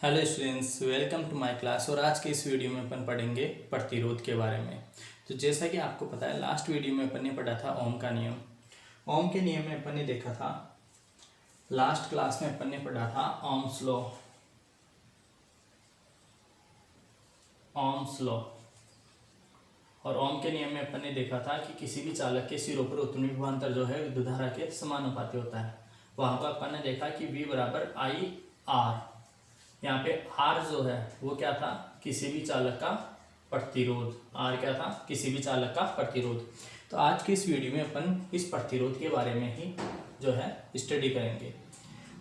Hello students, welcome to my class. और आज के इस वीडियो में अपन पढ़ेंगे प्रतिरोध के बारे में। तो जैसा कि आपको पता है, लास्ट वीडियो में अपन ने पढ़ा था ओम का नियम। ओम के नियम में अपन ने देखा था, लास्ट क्लास में अपन ने पढ़ा था ओम्स लॉ। ओम्स लॉ और ओम के नियम में अपन ने देखा था कि किसी भी चालक के सिरों पर उत्तरी विभवांतर जो है विद्युत धारा के समानुपाती होता है। वहां पर अपन ने देखा कि V बराबर आई आर। यहाँ पे R जो है वो क्या था, किसी भी चालक का प्रतिरोध। R क्या था, किसी भी चालक का प्रतिरोध। तो आज की इस वीडियो में अपन इस प्रतिरोध के बारे में ही जो है स्टडी करेंगे।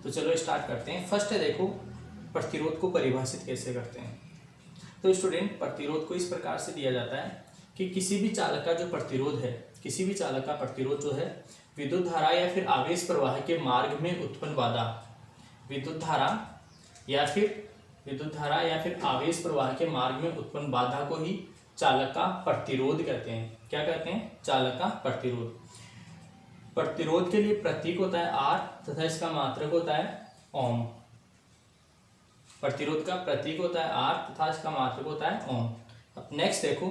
तो चलो स्टार्ट करते हैं। फर्स्ट है, देखो प्रतिरोध को परिभाषित कैसे करते हैं। तो स्टूडेंट, प्रतिरोध को इस प्रकार से दिया जाता है कि किसी भी चालक का जो प्रतिरोध है, किसी भी चालक का प्रतिरोध जो है विद्युत धारा या फिर आवेश प्रवाह के मार्ग में उत्पन्न बाधा, विद्युत धारा या फिर आवेश प्रवाह के मार्ग में उत्पन्न बाधा को ही चालक का प्रतिरोध कहते हैं। क्या कहते हैं? चालक का प्रतिरोध। प्रतिरोध के लिए प्रतीक होता है R तथा इसका मात्रक होता है ओम। प्रतिरोध का प्रतीक होता है R तथा इसका मात्रक होता है ओम। अब नेक्स्ट देखो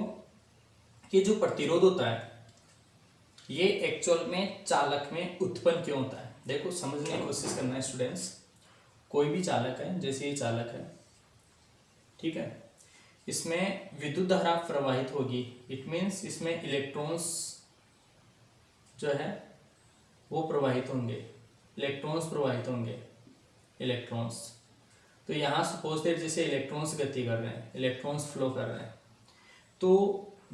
कि जो प्रतिरोध होता है ये एक्चुअल में चालक में उत्पन्न क्यों होता है। देखो, समझने की कोशिश करना है स्टूडेंट्स। कोई भी चालक है, जैसे ये चालक है, ठीक है, इसमें विद्युत धारा प्रवाहित होगी। इट मीन्स इसमें इलेक्ट्रॉन्स जो है वो प्रवाहित होंगे, इलेक्ट्रॉन्स प्रवाहित होंगे, इलेक्ट्रॉन्स। तो यहाँ सपोज दैट जैसे इलेक्ट्रॉन्स गति कर रहे हैं, इलेक्ट्रॉन्स फ्लो कर रहे हैं। तो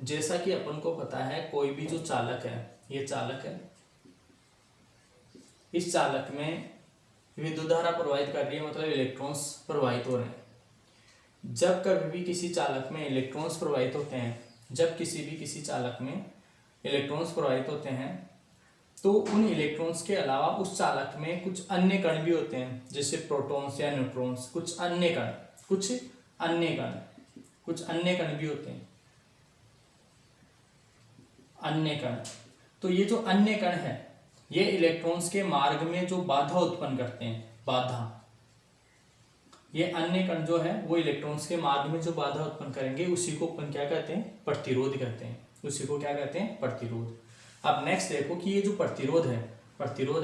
जैसा कि अपन को पता है, कोई भी जो चालक है, ये चालक है, इस चालक में विद्युत धारा प्रवाहित कर रही है, मतलब इलेक्ट्रॉन्स प्रवाहित हो रहे हैं। जब कभी भी किसी चालक में इलेक्ट्रॉन्स प्रवाहित होते हैं, जब किसी चालक में इलेक्ट्रॉन्स प्रवाहित होते हैं, तो उन इलेक्ट्रॉन्स के अलावा उस चालक में कुछ अन्य कण भी होते हैं, जैसे प्रोटॉन्स या न्यूट्रॉन्स, कुछ अन्य कण भी होते हैं, अन्य कण। तो ये जो अन्य कण है, ये इलेक्ट्रॉन्स के मार्ग में जो बाधा उत्पन्न करते हैं, ये अन्य कण जो है वो इलेक्ट्रॉन्स के मार्ग में जो बाधा उत्पन्न करेंगे उसी को अपन क्या कहते हैं? प्रतिरोध कहते हैं। उसी को क्या कहते हैं? प्रतिरोध। अब नेक्स्ट देखो कि ये जो प्रतिरोध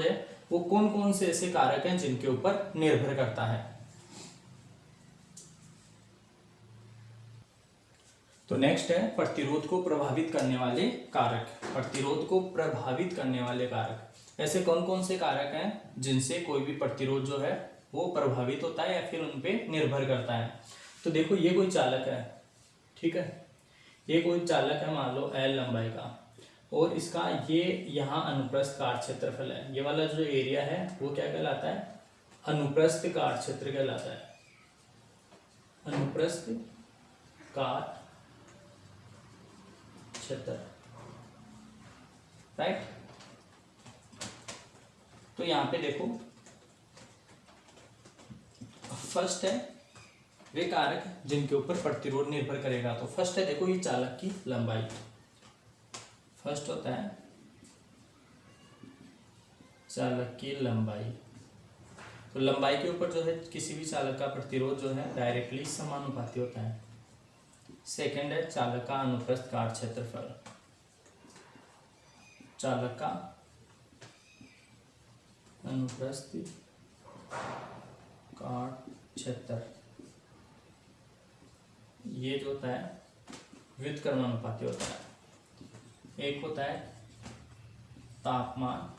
है वो कौन कौन से ऐसे कारक हैं जिनके ऊपर निर्भर करता है। तो नेक्स्ट है प्रतिरोध को प्रभावित करने वाले कारक। प्रतिरोध को प्रभावित करने वाले कारक, ऐसे कौन कौन से कारक हैं जिनसे कोई भी प्रतिरोध जो है वो प्रभावित होता है या फिर उन पे निर्भर करता है। तो देखो, ये कोई चालक है, ठीक है, ये कोई चालक है, मान लो L लंबाई का, और इसका ये यहाँ अनुप्रस्थ काट क्षेत्रफल है। ये वाला जो एरिया है वो क्या कहलाता है? अनुप्रस्थ काट क्षेत्र कहलाता है। अनुप्रस्थ काट क्षेत्र, राइट। तो यहाँ पे देखो, फर्स्ट है वे कारक जिनके ऊपर प्रतिरोध निर्भर करेगा। तो फर्स्ट है, देखो, ये चालक की लंबाई। फर्स्ट होता है चालक की लंबाई। तो लंबाई के ऊपर जो है किसी भी चालक का प्रतिरोध जो है डायरेक्टली समानुपाती होता है। सेकंड है चालक का अनुप्रस्थ काट क्षेत्रफल। चालक का अनुप्रस्थ काट क्षेत्र, ये जो होता है व्युत्क्रमानुपाती होता है। एक होता है तापमान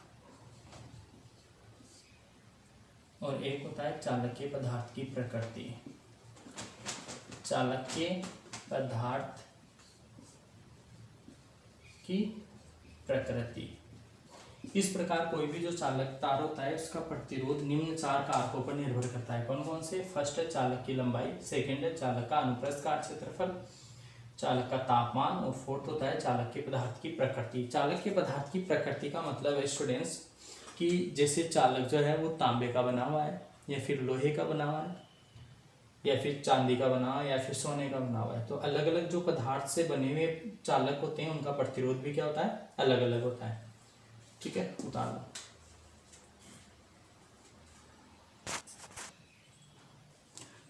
और एक होता है चालक के पदार्थ की प्रकृति। चालक के पदार्थ की प्रकृति। इस प्रकार कोई भी जो चालक तार होता है उसका प्रतिरोध निम्न चार कारकों पर निर्भर करता है। कौन कौन से? फर्स्ट है चालक की लंबाई, सेकंड है चालक का अनुप्रस्थ काट क्षेत्रफल, चालक का तापमान, और फोर्थ होता है चालक के पदार्थ की प्रकृति। चालक के पदार्थ की प्रकृति का मतलब है स्टूडेंट्स कि जैसे चालक जो है वो तांबे का बना हुआ है या फिर लोहे का बना हुआ है या फिर चांदी का बना हुआ है या फिर सोने का बना हुआ है। तो अलग अलग जो पदार्थ से बने हुए चालक होते हैं उनका प्रतिरोध भी क्या होता है? अलग अलग होता है, ठीक है। उतार लो।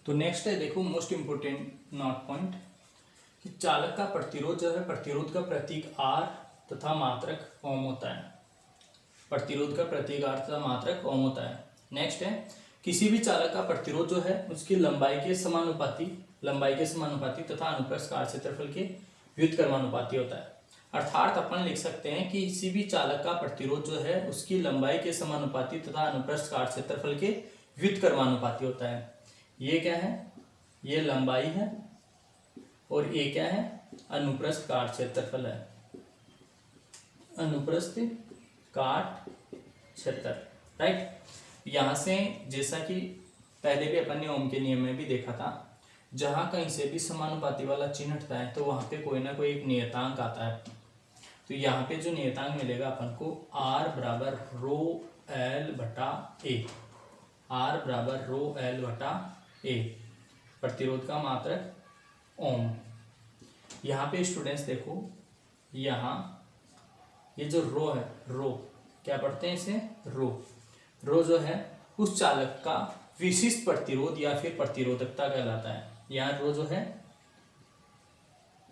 तो नेक्स्ट है देखो मोस्ट इंपोर्टेंट नोट पॉइंट कि चालक का प्रतिरोध जो है, प्रतिरोध का प्रतीक आर तथा मात्रक ओम होता है। प्रतिरोध का प्रतीक आर तथा मात्रक ओम होता है। नेक्स्ट है किसी भी चालक का प्रतिरोध जो है उसकी लंबाई के समानुपाती तथा अनुप्रस्थ काट क्षेत्रफल के व्युत्क्रमानुपाती होता है। अर्थात अपन लिख सकते हैं कि किसी भी चालक का प्रतिरोध जो है उसकी लंबाई के समानुपाती तथा अनुप्रस्थ काट क्षेत्रफल के व्युत्क्रमानुपाती होता है। ये क्या है, ये लंबाई है और ये क्या है, अनुप्रस्थ काट क्षेत्रफल है, अनुप्रस्थ काट क्षेत्र, राइट। यहाँ से जैसा कि पहले भी अपन ने ओम के नियम में भी देखा था, जहाँ कहीं से भी समानुपाती वाला चिन्ह हटता है तो वहाँ पे कोई ना कोई एक नियतांक आता है। तो यहाँ पे जो नियतांक मिलेगा अपन को R बराबर रो एल बटा ए, R बराबर रो एल बटा ए, प्रतिरोध का मात्रक ओम। यहाँ पे स्टूडेंट्स देखो, यहाँ ये जो रो है, रो क्या पढ़ते हैं इसे, रो जो है उस चालक का विशिष्ट प्रतिरोध या फिर प्रतिरोधकता कहलाता है। यहाँ रो जो है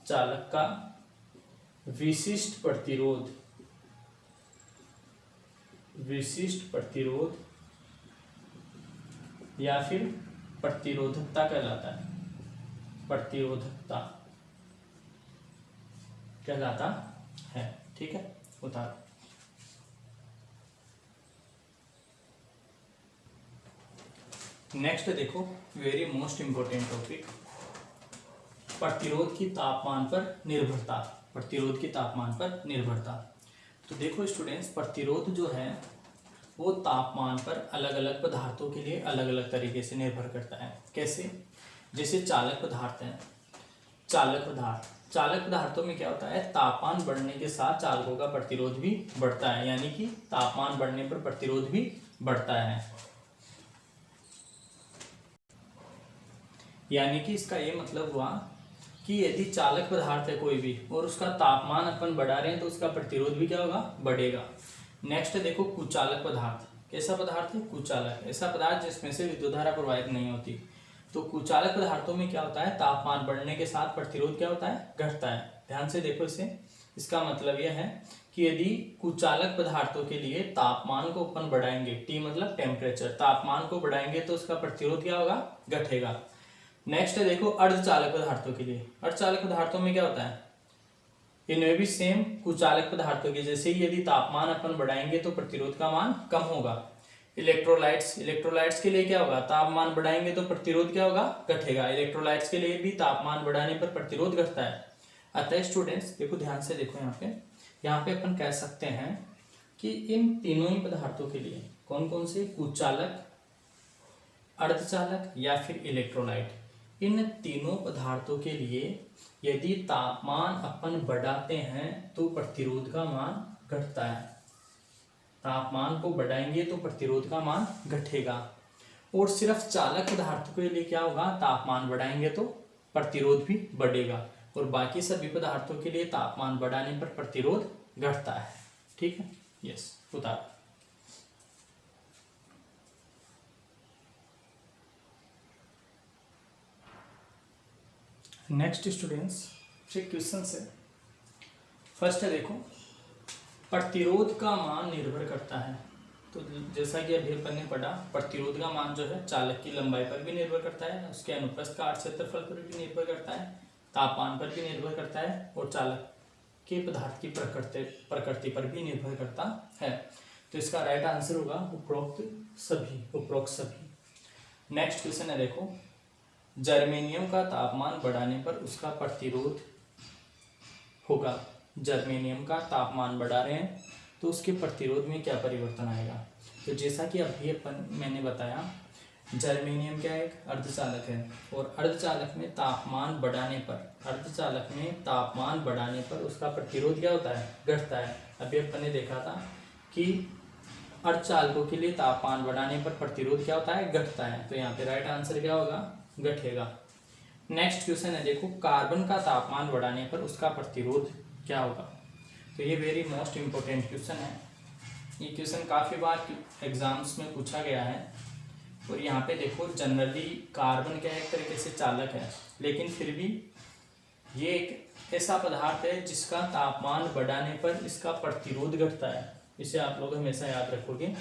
चालक का विशिष्ट प्रतिरोध या फिर प्रतिरोधकता कहलाता है, प्रतिरोधकता कहलाता है, ठीक है। उतार नेक्स्ट देखो, वेरी मोस्ट इंपोर्टेंट टॉपिक, प्रतिरोध की तापमान पर निर्भरता, प्रतिरोध की तापमान पर निर्भरता। तो देखो स्टूडेंट्स, प्रतिरोध जो है वो तापमान पर अलग अलग पदार्थों के लिए अलग अलग तरीके से निर्भर करता है। कैसे, जैसे चालक पदार्थ हैं, चालक पदार्थों में क्या होता है, तापमान बढ़ने के साथ चालकों का प्रतिरोध भी बढ़ता है, यानी कि तापमान बढ़ने पर प्रतिरोध भी बढ़ता है। यानी कि इसका ये मतलब हुआ कि यदि चालक पदार्थ है कोई भी और उसका तापमान अपन बढ़ा रहे हैं तो उसका प्रतिरोध भी क्या होगा, बढ़ेगा। नेक्स्ट देखो कुचालक पदार्थ, कैसा पदार्थ है, कुचालक, ऐसा पदार्थ जिसमें से विद्युत धारा प्रवाहित नहीं होती। तो कुचालक पदार्थों में क्या होता है, तापमान बढ़ने के साथ प्रतिरोध क्या होता है, घटता है। ध्यान से देखो इसे, इसका मतलब यह है कि यदि कुचालक पदार्थों के लिए तापमान को अपन बढ़ाएंगे, टी मतलब टेम्परेचर, तापमान को बढ़ाएंगे तो उसका प्रतिरोध क्या होगा, घटेगा। नेक्स्ट देखो अर्धचालक पदार्थों के लिए, अर्धचालक पदार्थों में क्या होता है, इनमें भी सेम कुचालक पदार्थों के जैसे ही यदि तापमान अपन बढ़ाएंगे तो प्रतिरोध का मान कम होगा। इलेक्ट्रोलाइट्स के लिए क्या होगा, तापमान बढ़ाएंगे तो प्रतिरोध क्या होगा, घटेगा। इलेक्ट्रोलाइट्स के लिए भी तापमान बढ़ाने पर प्रतिरोध घटता है। अतः स्टूडेंट्स देखो, ध्यान से देखो, यहाँ पे अपन कह सकते हैं कि इन तीनों ही पदार्थों के लिए, कौन कौन से, कुचालक, अर्धचालक या फिर इलेक्ट्रोलाइट, इन तीनों पदार्थों के लिए यदि तापमान अपन बढ़ाते हैं तो प्रतिरोध का मान घटता है। तापमान को बढ़ाएंगे तो प्रतिरोध का मान घटेगा। और सिर्फ चालक पदार्थों के लिए क्या होगा, तापमान बढ़ाएंगे तो प्रतिरोध भी बढ़ेगा, और बाकी सभी पदार्थों के लिए तापमान बढ़ाने पर प्रतिरोध घटता है। ठीक है, यस, उतार। नेक्स्ट स्टूडेंट्स, क्वेश्चन है। फर्स्ट है देखो, प्रतिरोध का मान निर्भर करता है। तो जैसा कि अभी अपन ने पढ़ा, प्रतिरोध का मान जो है चालक की लंबाई पर भी निर्भर करता है, उसके अनुप्रस्थ काट क्षेत्रफल पर भी निर्भर करता है, तापमान पर भी निर्भर करता है, और चालक के पदार्थ की प्रकृति पर भी निर्भर करता है। तो इसका राइट आंसर होगा उपरोक्त सभी। नेक्स्ट क्वेश्चन है देखो, जर्मेनियम का तापमान बढ़ाने पर उसका प्रतिरोध होगा। जर्मेनियम का तापमान बढ़ा रहे हैं तो उसके प्रतिरोध में क्या परिवर्तन आएगा। तो जैसा कि अभी मैंने बताया, जर्मेनियम क्या है, एक अर्धचालक है, और अर्धचालक में तापमान बढ़ाने पर उसका प्रतिरोध क्या होता है, घटता है। अभी अपन ने देखा था कि अर्धचालकों के लिए तापमान बढ़ाने पर प्रतिरोध क्या होता है, घटता है। तो यहाँ पे राइट आंसर क्या होगा, घटेगा। नेक्स्ट क्वेश्चन है देखो, कार्बन का तापमान बढ़ाने पर उसका प्रतिरोध क्या होगा। तो ये वेरी मोस्ट इंपोर्टेंट क्वेश्चन है। ये क्वेश्चन काफ़ी बार एग्जाम्स में पूछा गया है और यहाँ पे देखो जनरली कार्बन क्या एक तरीके से चालक है, लेकिन फिर भी ये एक ऐसा पदार्थ है जिसका तापमान बढ़ाने पर इसका प्रतिरोध घटता है। इसे आप लोग हमेशा याद रखोगे,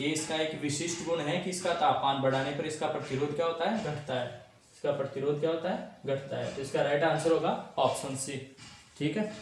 ये इसका एक विशिष्ट गुण है कि इसका तापमान बढ़ाने पर इसका प्रतिरोध क्या होता है, घटता है। इसका प्रतिरोध क्या होता है, घटता है। तो इसका राइट आंसर होगा ऑप्शन सी। ठीक है।